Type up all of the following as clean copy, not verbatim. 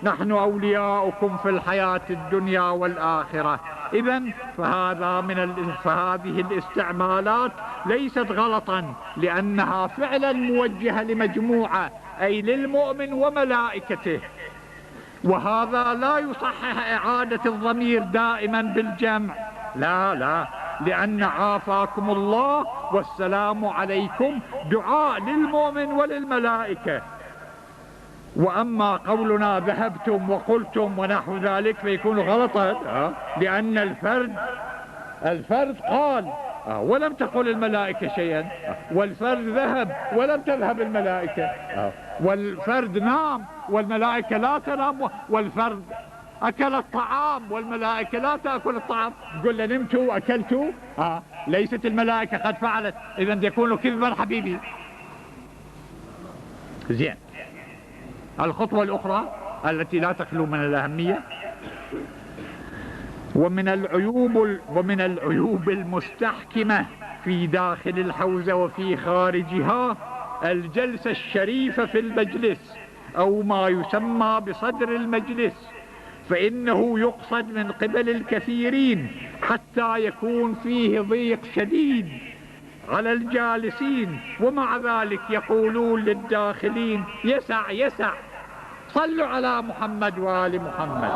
نحن أولياؤكم في الحياة الدنيا والآخرة. إذن فهذه الاستعمالات ليست غلطا، لأنها فعلا موجهة لمجموعة، أي للمؤمن وملائكته. وهذا لا يصحح إعادة الضمير دائما بالجمع، لا، لأن عافاكم الله والسلام عليكم دعاء للمؤمن وللملائكة. وأما قولنا ذهبتم وقلتم ونحو ذلك فيكون غلطا، لأن الفرد قال ولم تقل الملائكة شيئا، والفرد ذهب ولم تذهب الملائكة، والفرد نام والملائكة لا تنام، والفرد أكل الطعام والملائكة لا تأكل الطعام. قلنا نمتوا وأكلتوا، ليست الملائكة قد فعلت، إذن يكون كذبا حبيبي. زين، الخطوة الأخرى التي لا تخلو من الأهمية ومن العيوب المستحكمة في داخل الحوزة وفي خارجها الجلسة الشريفة في المجلس، أو ما يسمى بصدر المجلس، فإنه يقصد من قبل الكثيرين حتى يكون فيه ضيق شديد على الجالسين، ومع ذلك يقولون للداخلين يسع، صلوا على محمد وآل محمد،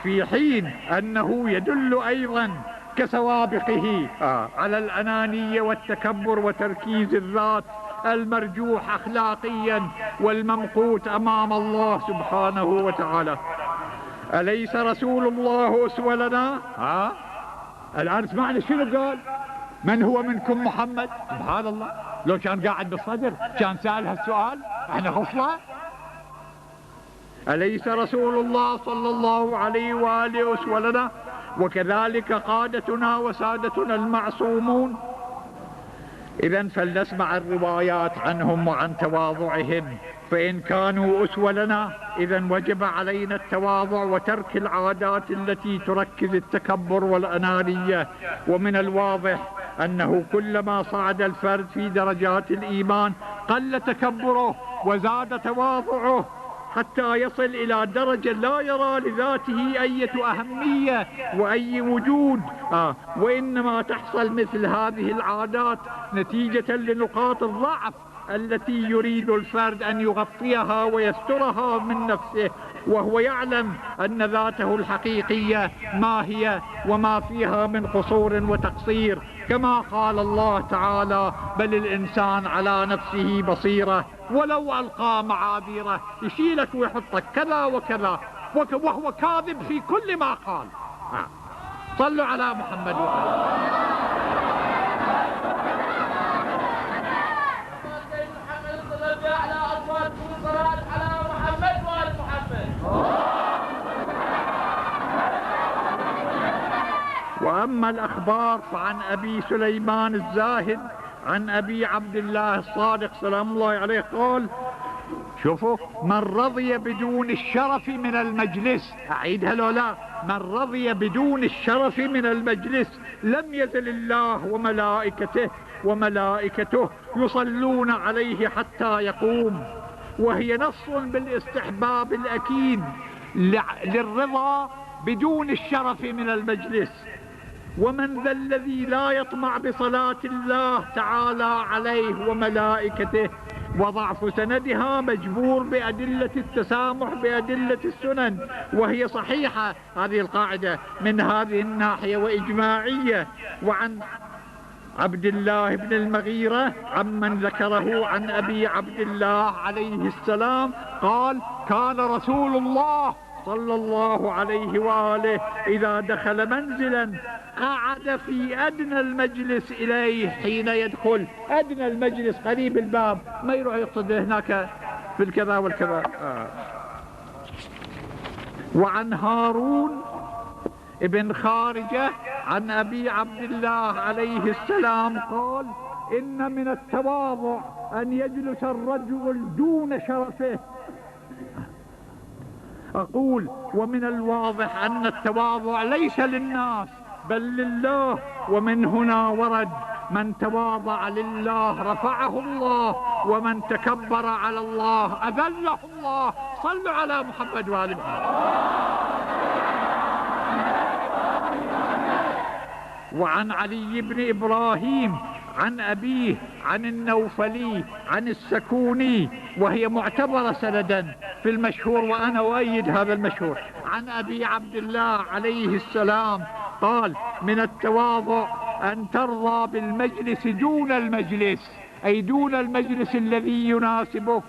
في حين أنه يدل أيضا كسوابقه على الأنانية والتكبر وتركيز الذات المرجوح أخلاقيا والممقوت أمام الله سبحانه وتعالى. أليس رسول الله أسوة لنا؟ الآن اسمعنا شنو قال: من هو منكم محمد؟ سبحان الله، لو كان قاعد بالصدر كان سأل هالسؤال، احنا غفلة. أليس رسول الله صلى الله عليه وآله أسوة لنا؟ وكذلك قادتنا وسادتنا المعصومون. إذن فلنسمع الروايات عنهم وعن تواضعهم، فإن كانوا أسوة لنا إذن وجب علينا التواضع وترك العادات التي تركز التكبر والأنانية. ومن الواضح أنه كلما صعد الفرد في درجات الإيمان قل تكبره وزاد تواضعه، حتى يصل إلى درجة لا يرى لذاته أي أهمية وأي وجود، وإنما تحصل مثل هذه العادات نتيجة لنقاط الضعف التي يريد الفرد أن يغطيها ويسترها من نفسه، وهو يعلم أن ذاته الحقيقية ما هي وما فيها من قصور وتقصير، كما قال الله تعالى: بل الإنسان على نفسه بصيرة ولو ألقى معاذيره، يشيلك ويحطك كذا وكذا، وهو كاذب في كل ما قال. صلوا على محمد وآله. وأما الأخبار فعن أبي سليمان الزاهد عن أبي عبد الله الصادق سلام الله عليه قال: شوفوا، من رضي بدون الشرف من المجلس، أعيدها لو لا، من رضي بدون الشرف من المجلس لم يزل الله وملائكته يصلون عليه حتى يقوم. وهي نص بالاستحباب الأكيد للرضا بدون الشرف من المجلس. ومن ذا الذي لا يطمع بصلاة الله تعالى عليه وملائكته؟ وضعف سندها مجبور بأدلة التسامح بأدلة السنن، وهي صحيحة هذه القاعدة من هذه الناحية وإجماعية. وعن عبد الله بن المغيرة عمن ذكره عن أبي عبد الله عليه السلام قال: كان رسول الله صلى الله عليه وآله إذا دخل منزلا قعد في أدنى المجلس إليه حين يدخل. أدنى المجلس قريب الباب، ما يروح يقصد هناك في الكذا والكذا. وعن هارون ابن خارجة عن أبي عبد الله عليه السلام قال: إن من التواضع أن يجلس الرجل دون شرفه. أقول: ومن الواضح أن التواضع ليس للناس بل لله. ومن هنا ورد من تواضع لله رفعه الله، ومن تكبر على الله أذله الله. صلوا على محمد وآل محمد. وعن علي بن إبراهيم عن أبيه عن النوفلي عن السكوني، وهي معتبرة سندا في المشهور، وأنا أؤيد هذا المشهور، عن أبي عبد الله عليه السلام قال: من التواضع أن ترضى بالمجلس دون المجلس، أي دون المجلس الذي يناسبك،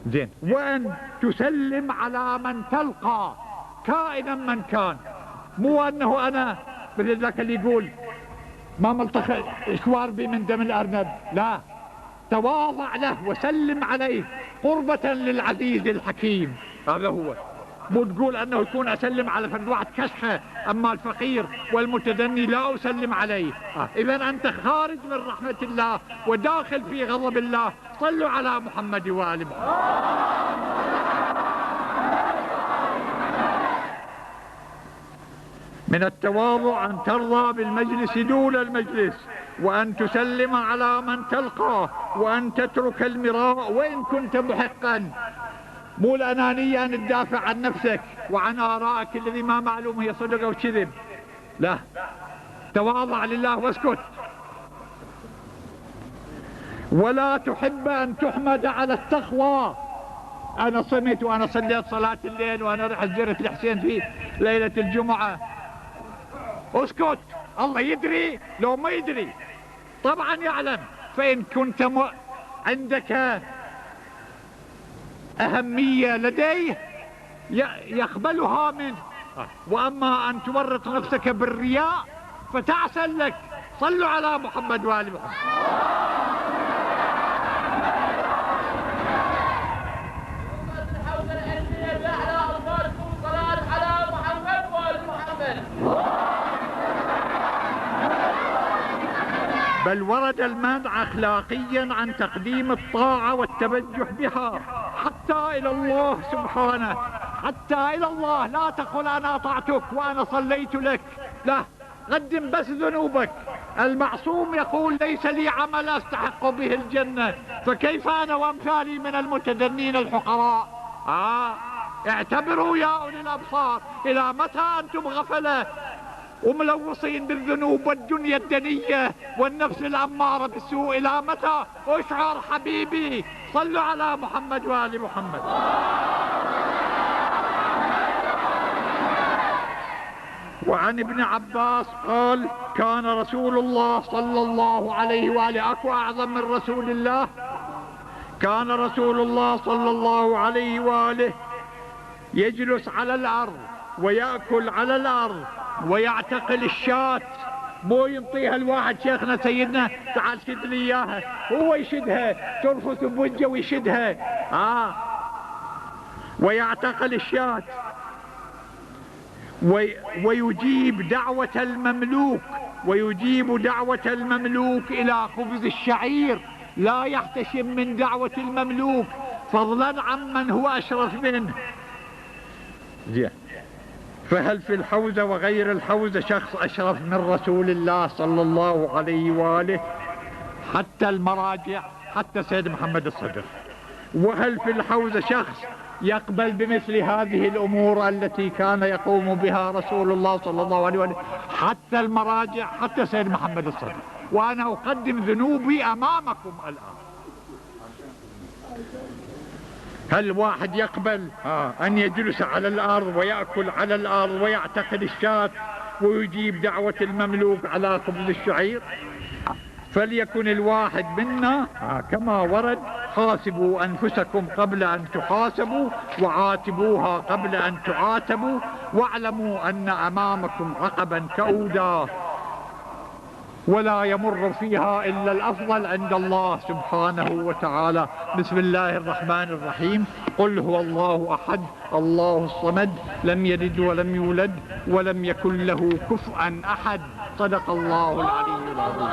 زين، وأن تسلم على من تلقى كائنا من كان. مو أنه أنا مثل ذاك اللي يقول ما ملتقى إشوار بي من دم الأرنب، لا، تواضع له وسلم عليه قربة للعزيز الحكيم. هذا هو، مو تقول أنه يكون أسلم على فرد واحد كشخة، أما الفقير والمتدني لا أسلم عليه. إذن أنت خارج من رحمة الله وداخل في غضب الله. صلوا على محمد وآل محمد. من التواضع أن ترضى بالمجلس دون المجلس، وأن تسلم على من تلقاه، وأن تترك المراء وإن كنت محقا. مو الأنانية أن تدافع عن نفسك وعن آرائك الذي ما معلوم هي صدق أو كذب، لا، تواضع لله واسكت. ولا تحب أن تحمد على التقوى. أنا صمت وأنا صليت صلاة الليل وأنا رحت زرت الحسين في ليلة الجمعة. اسكت، الله يدري لو ما يدري، طبعا يعلم. فإن كنت عندك أهمية لديه يقبلها منه، وأما أن تورط نفسك بالرياء فتعسى لك. صلوا على محمد وآل محمد. بل ورد المنع أخلاقيا عن تقديم الطاعة والتبجح بها حتى إلى الله سبحانه، حتى إلى الله. لا تقل أنا أطعتك وأنا صليت لك، لا، قدم بس ذنوبك. المعصوم يقول ليس لي عمل أستحق به الجنة، فكيف أنا وأمثالي من المتدنين الحقراء؟ اعتبروا يا أولي الأبصار، إلى متى أنتم غفلة وملوصين بالذنوب والدنيا الدنية والنفس الأمارة بالسوء؟ إلى متى؟ اشعر حبيبي. صلوا على محمد وآل محمد. وعن ابن عباس قال: كان رسول الله صلى الله عليه وآله، أكو أعظم من رسول الله؟ كان رسول الله صلى الله عليه وآله يجلس على الأرض ويأكل على الأرض ويعتقل الشاة. مو ينطيها الواحد، شيخنا سيدنا تعال شد لي اياها، هو يشدها، ترفث بوجه ويشدها. ويعتقل الشاة ويجيب دعوة المملوك، ويجيب دعوة المملوك إلى خبز الشعير، لا يحتشم من دعوة المملوك فضلا عمن هو أشرف منه. فهل في الحوزة وغير الحوزة شخص أشرف من رسول الله صلى الله عليه وآله؟ حتى المراجع، حتى سيد محمد الصدر. وهل في الحوزة شخص يقبل بمثل هذه الأمور التي كان يقوم بها رسول الله صلى الله عليه وآله؟ حتى المراجع، حتى سيد محمد الصدر. وأنا أقدم ذنوبي أمامكم الآن. هل واحد يقبل أن يجلس على الأرض ويأكل على الأرض ويعتقد الشاة ويجيب دعوة المملوك على خبز الشعير؟ فليكن الواحد منا كما ورد: حاسبوا أنفسكم قبل أن تحاسبوا، وعاتبوها قبل أن تعاتبوا، واعلموا أن أمامكم عقبا كؤودا ولا يمر فيها إلا الأفضل عند الله سبحانه وتعالى. بسم الله الرحمن الرحيم. قل هو الله أحد الله الصمد لم يلد ولم يولد ولم يكن له كفؤا أحد. صدق الله العلي العظيم.